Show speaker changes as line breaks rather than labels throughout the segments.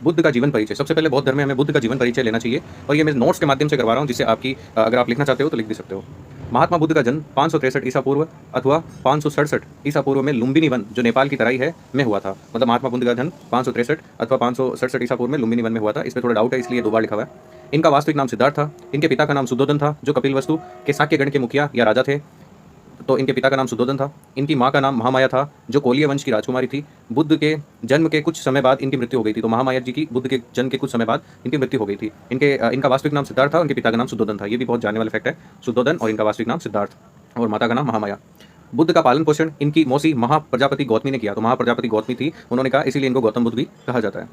बुद्ध का जीवन परिचय। सबसे पहले बौद्ध धर्म में हमें बुद्ध का जीवन परिचय लेना चाहिए और ये मैं नोट्स के माध्यम से करवा रहा हूँ, जिससे आपकी अगर आप लिखना चाहते हो तो लिख भी सकते हो। महात्मा बुद्ध का जन्म 563 ईसा पूर्व अथवा 567 ईसा पूर्व में लुम्बिनी वन, जो नेपाल की तराई है, में हुआ था। मतलब महात्मा बुद्ध का जन्म 563 अथवा 567 ईसा पूर्व में लुम्बिनी वन में हुआ था। इसमें थोड़ा डाउट है, इसलिए 2 बार लिखा हुआ है। इनका वास्तविक नाम सिद्धार्थ था। इनके पिता का नाम शुद्धोधन था, जो कपिलवस्तु के शाक्य गण के मुखिया या राजा थे। तो इनके पिता का नाम शुद्धोधन था। इनकी माँ का नाम महामाया था, जो कोलिय वंश की राजकुमारी थी। बुद्ध के जन्म के कुछ समय बाद इनकी मृत्यु हो गई थी। तो महामाया जी की बुद्ध के जन्म के कुछ समय बाद इनकी मृत्यु हो गई थी। इनका वास्तविक नाम सिद्धार्थ था, इनके पिता का नाम शुद्धोधन था। ये भी बहुत जानने वाला फैक्ट है, शुद्धोधन और इनका वास्तविक नाम सिद्धार्थ और माता का नाम महामाया। बुद्ध का पालन पोषण इनकी मौसी महाप्रजापति गौतमी ने किया। तो महाप्रजापति गौतमी थी, उन्होंने कहा, इसीलिए इनको गौतम बुद्ध भी कहा जाता है।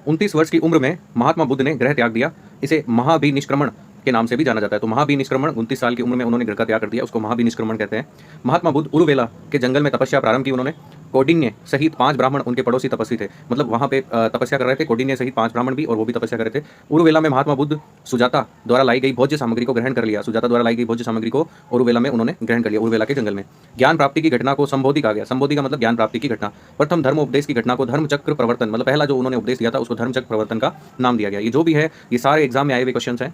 29 वर्ष की उम्र में महात्मा बुद्ध ने गृह त्याग दिया। इसे महाभिनिष्क्रमण के नाम से भी जाना जाता है। तो महाभिनिष्क्रमण, 29 साल की उम्र में उन्होंने घर का त्याग कर दिया, उसको महाभिनिष्क्रमण कहते हैं। महात्मा बुद्ध उरुवेला के जंगल में तपस्या प्रारंभ की उन्होंने। कौंडिन्य सहित 5 ब्राह्मण उनके पड़ोसी तपस्वी थे। मतलब वहाँ पे तपस्या कर रहे थे कौंडिन्य सहित 5 ब्राह्मण भी, और वो भी तपस्या कर रहे थे। उरुवेला में महात्मा बुद्ध सुजाता द्वारा लाई गई भोज्य सामग्री को ग्रहण कर लिया। सुजाता द्वारा लाई गई भोज्य सामग्री को उरुवेला में उन्होंने ग्रहण कर लिया, उरुवेला के जंगल में। ज्ञान प्राप्ति की घटना को संबोधि कहा गया। संबोधि का मतलब ज्ञान प्राप्ति की घटना। प्रथम धर्म उपदेश की घटना को धर्म चक्र प्रवर्तन, मतलब पहला जो उन्होंने उपदेश दिया था उसको धर्म चक्र प्रवर्तन का नाम दिया गया। ये जो भी है, ये सारे एग्जाम में आए हुए क्वेश्चंस हैं।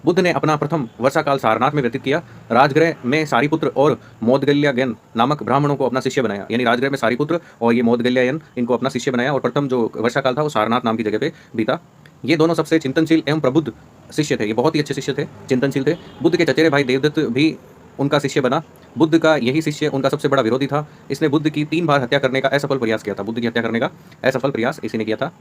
बुद्ध ने अपना प्रथम वर्षाकाल सारनाथ में व्यतीत किया। राजगृह में सारिपुत्र और मोदगल्यायन नामक ब्राह्मणों को अपना शिष्य बनाया। यानी राजगृह में सारिपुत्र और ये मोदगल्यायन, इनको अपना शिष्य बनाया। और प्रथम जो वर्षाकाल था वो सारनाथ नाम की जगह पे बीता। ये दोनों सबसे चिंतनशील एवं प्रबुद्ध शिष्य थे। ये बहुत ही अच्छे शिष्य थे, चिंतनशील थे। बुद्ध के चचेरे भाई देवदत्त भी उनका शिष्य बना। बुद्ध का यही शिष्य उनका सबसे बड़ा विरोधी था। इसने बुद्ध की 3 बार हत्या करने का असफल प्रयास किया था। बुद्ध की हत्या करने का असफल प्रयास इसी ने किया था।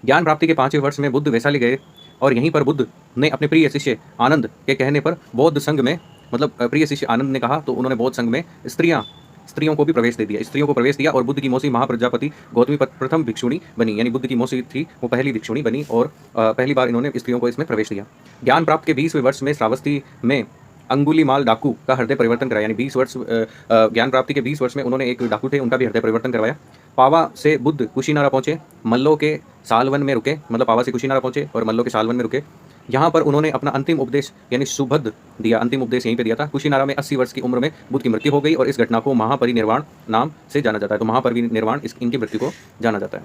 ज्ञान प्राप्ति के 5वें वर्ष में बुद्ध वैशाली गए और यहीं पर बुद्ध ने अपने प्रिय शिष्य आनंद के कहने पर बौद्ध संघ में, मतलब प्रिय शिष्य आनंद ने कहा तो उन्होंने बौद्ध संघ में स्त्रियों को भी प्रवेश दे दिया, स्त्रियों को प्रवेश दिया। और बुद्ध की मौसी महाप्रजापति गौतमी प्रथम भिक्षुणी बनी। यानी बुद्ध की मौसी थी वो पहली भिक्षुणी बनी और पहली बार इन्होंने स्त्रियों को इसमें प्रवेश दिया। ज्ञान प्राप्त के 20वें वर्ष में श्रावस्ती में अंगुलीमाल डाकू का हृदय परिवर्तन कराया। यानी 20 वर्ष ज्ञान प्राप्ति के 20 वर्ष में उन्होंने एक डाकू थे, उनका भी हृदय परिवर्तन करवाया। पावा से बुद्ध कुशीनारा पहुंचे, मल्लो के सालवन में रुके। मतलब पावा से कुशीनारा पहुंचे और मल्लो के सालवन में रुके। यहाँ पर उन्होंने अपना अंतिम उपदेश यानी सुबद्ध दिया। अंतिम उपदेश यहीं पे दिया था। कुशीनारा में 80 वर्ष की उम्र में बुद्ध की मृत्यु हो गई और इस घटना को महापरिनिर्वाण नाम से जाना जाता है। तो महापरिनिर्वाण इनकी मृत्यु को जाना जाता है।